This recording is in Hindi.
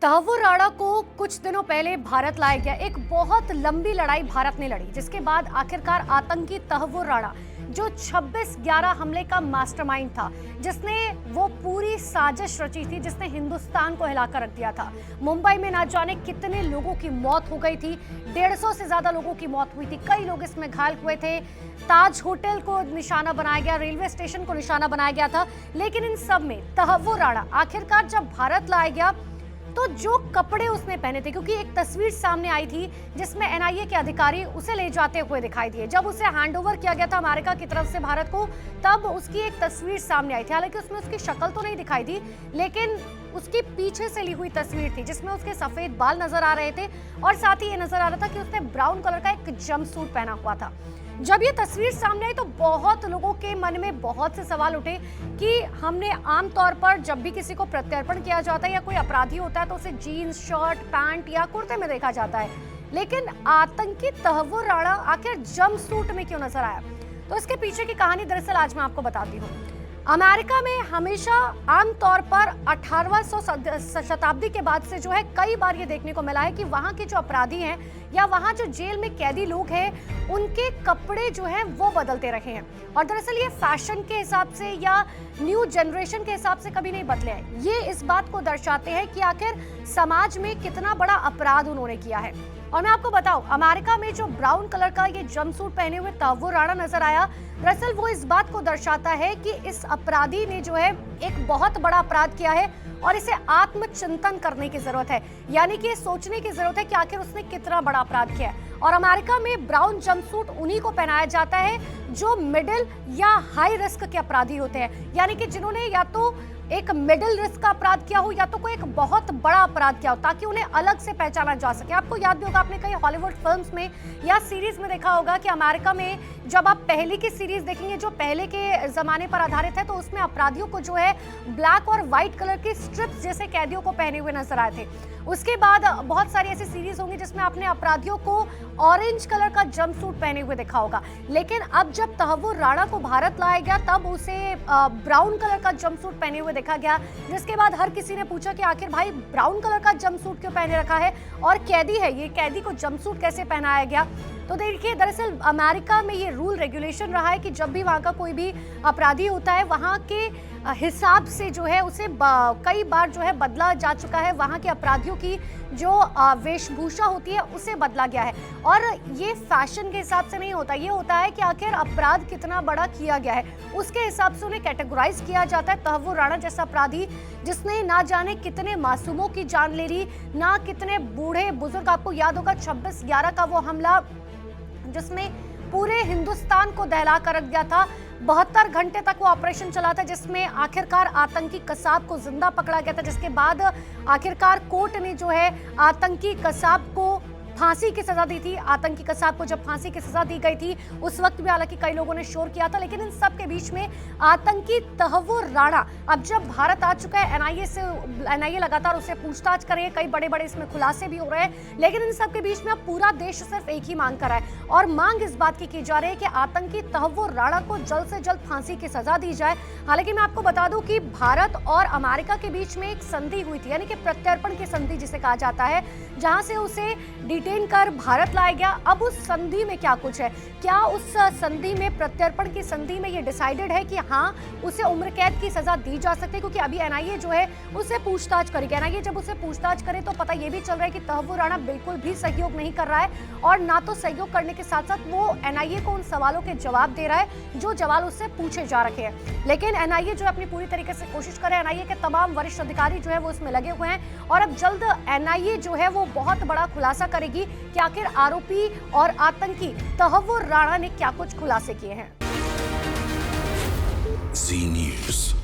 तहव्वुर राणा को कुछ दिनों पहले भारत लाया गया। एक बहुत लंबी लड़ाई भारत ने लड़ी, जिसके बाद आखिरकार आतंकी तहव्वुर राणा, जो 26/11 हमले का मास्टरमाइंड था, जिसने वो पूरी साजिश रची थी, जिसने हिंदुस्तान को हिलाकर रख दिया था। मुंबई में ना जाने कितने लोगों की मौत हो गई थी, 150 से ज्यादा लोगों की मौत हुई थी, कई लोग इसमें घायल हुए थे। ताज होटल को निशाना बनाया गया, रेलवे स्टेशन को निशाना बनाया गया था। लेकिन इन सब में तहव्वुर राणा आखिरकार जब भारत लाया गया तो जो कपड़े उसने पहने थे, क्योंकि एक तस्वीर सामने आई थी जिसमें एनआईए के अधिकारी उसे ले जाते हुए दिखाई दिए। जब उसे हैंडओवर किया गया था अमेरिका की तरफ से भारत को, तब उसकी एक तस्वीर सामने आई थी। हालांकि उसमें उसकी शक्ल तो नहीं दिखाई थी, लेकिन उसकी पीछे से ली हुई तस्वीर थी जिसमें उसके सफेद बाल नजर आ रहे थे और साथ ही ये नजर आ रहा था कि उसने ब्राउन कलर का एक जंपसूट पहना हुआ था। जब ये तस्वीर सामने आई तो बहुत लोगों के मन में बहुत से सवाल उठे कि हमने आमतौर पर जब भी किसी को प्रत्यर्पण किया जाता है या कोई अपराधी होता है तो उसे जीन्स, शर्ट, पैंट या कुर्ते में देखा जाता है, लेकिन आतंकी तहव्वुर राणा आखिर जंपसूट में क्यों नजर आया? तो इसके पीछे की कहानी दरअसल आज मैं आपको बताती हूँ। अमेरिका में हमेशा आमतौर पर 18वीं शताब्दी के बाद से जो है कई बार ये देखने को मिला है कि वहाँ के जो अपराधी हैं या वहाँ जो जेल में कैदी लोग हैं, उनके कपड़े जो हैं वो बदलते रहे हैं। और दरअसल ये फैशन के हिसाब से या न्यू जनरेशन के हिसाब से कभी नहीं बदले हैं। ये इस बात को दर्शाते हैं कि आखिर समाज में कितना बड़ा अपराध उन्होंने किया है। और मैं आपको बताऊं, अमेरिका में जो ब्राउन कलर का ये जंपसूट पहने हुए तहव्वुर राणा नजर आया, दरअसल वो इस बात को दर्शाता है कि इस अपराधी ने जो है एक बहुत बड़ा अपराध किया है और इसे आत्मचिंतन करने की जरूरत है। यानी कि सोचने की जरूरत है कि आखिर उसने कितना बड़ा अपराध किया है। और अमेरिका में ब्राउन जंपसूट उन्हीं को पहनाया जाता है जो मिडिल या हाई रिस्क के अपराधी होते हैं, यानी कि जिन्होंने या तो एक मिडिल रिस्क का अपराध किया हो या तो कोई एक बहुत बड़ा अपराध किया हो, ताकि उन्हें अलग से पहचाना जा सके। आपको याद भी होगा, आपने कई हॉलीवुड फिल्म्स में या सीरीज में देखा होगा कि अमेरिका में जब आप पहले की सीरीज देखेंगे जो पहले के जमाने पर आधारित है, तो उसमें अपराधियों को जो है ब्लैक और व्हाइट कलर की स्ट्रिप्स जैसे कैदियों को पहने हुए नजर आए थे। उसके बाद बहुत सारी ऐसी सीरीज होंगी जिसमें आपने अपराधियों को ऑरेंज कलर का जंपसूट पहने हुए देखा होगा। लेकिन अब जब तहव्वुर राणा को भारत लाया गया तब उसे ब्राउन कलर का जंपसूट पहने हुए देखा गया, जिसके बाद हर किसी ने पूछा कि आखिर भाई ब्राउन कलर का जंपसूट क्यों पहने रखा है और कैदी है ये, कैदी को जंपसूट कैसे पहनाया गया? तो देखिए, दरअसल अमेरिका में ये रूल रेगुलेशन रहा है कि जब भी वहाँ का कोई भी अपराधी होता है, वहाँ के हिसाब से जो है उसे कई बार जो है बदला जा चुका है। वहाँ के अपराधियों की जो वेशभूषा होती है उसे बदला गया है। और ये फैशन के हिसाब से नहीं होता, ये होता है कि आखिर अपराध कितना बड़ा किया गया है, उसके हिसाब से उन्हें कैटेगराइज किया जाता है। तहव्वुर राणा जैसा अपराधी जिसने ना जाने कितने मासूमों की जान ले ली, ना कितने बूढ़े बुजुर्ग, आपको याद होगा 26/11 का वो हमला जिसमें पूरे हिंदुस्तान को दहला कर रख दिया था। 72 घंटे तक वो ऑपरेशन चला था, जिसमें आखिरकार आतंकी कसाब को जिंदा पकड़ा गया था, जिसके बाद आखिरकार कोर्ट ने जो है आतंकी कसाब को फांसी की सजा दी थी। आतंकी कसाब को जब फांसी की सजा दी गई थी उस वक्त भी हालांकि कई लोगों ने शोर किया था, लेकिन इन सब के बीच में आतंकी तहव्वुर राणा अब जब भारत आ चुका है, एनआईए लगातार उसे पूछताछ कर रही है, कई बड़े बड़े इसमें खुलासे भी हो रहे हैं। लेकिन इन सब के बीच में अब पूरा देश सिर्फ एक ही मांग कर रहा है, और मांग इस बात की जा रही है कि आतंकी तहव्वुर राणा को जल्द से जल्द फांसी की सजा दी जाए। हालांकि मैं आपको बता दूं कि भारत और अमेरिका के बीच में एक संधि हुई थी, यानी कि प्रत्यर्पण की संधि जिसे कहा जाता है, जहां से उसे डिटेन कर भारत लाया गया। अब उस संधि में क्या कुछ है? क्या उस संधि में, प्रत्यर्पण की संधि में ये डिसाइडेड है कि हाँ उसे उम्र कैद की सजा दी जा सकती है? क्योंकि अभी एनआईए जो है उसे पूछताछ करेगी। एनआईए जब उसे पूछताछ करे तो पता ये भी चल रहा है कि तहव्वुर राणा बिल्कुल भी सहयोग नहीं कर रहा है, और ना तो सहयोग करने के साथ साथ वो एनआईए को उन सवालों के जवाब दे रहा है जो सवाल उससे पूछे जा रखे हैं। लेकिन एनआईए जो है अपनी पूरी तरीके से कोशिश कर रहा है, एनआईए के तमाम वरिष्ठ अधिकारी जो है वो इसमें लगे हुए हैं, और अब जल्द एनआईए जो है वो बहुत बड़ा खुलासा करेगी कि आखिर आरोपी और आतंकी तहव्वुर राणा ने क्या कुछ खुलासे किए हैं। जी न्यूज़।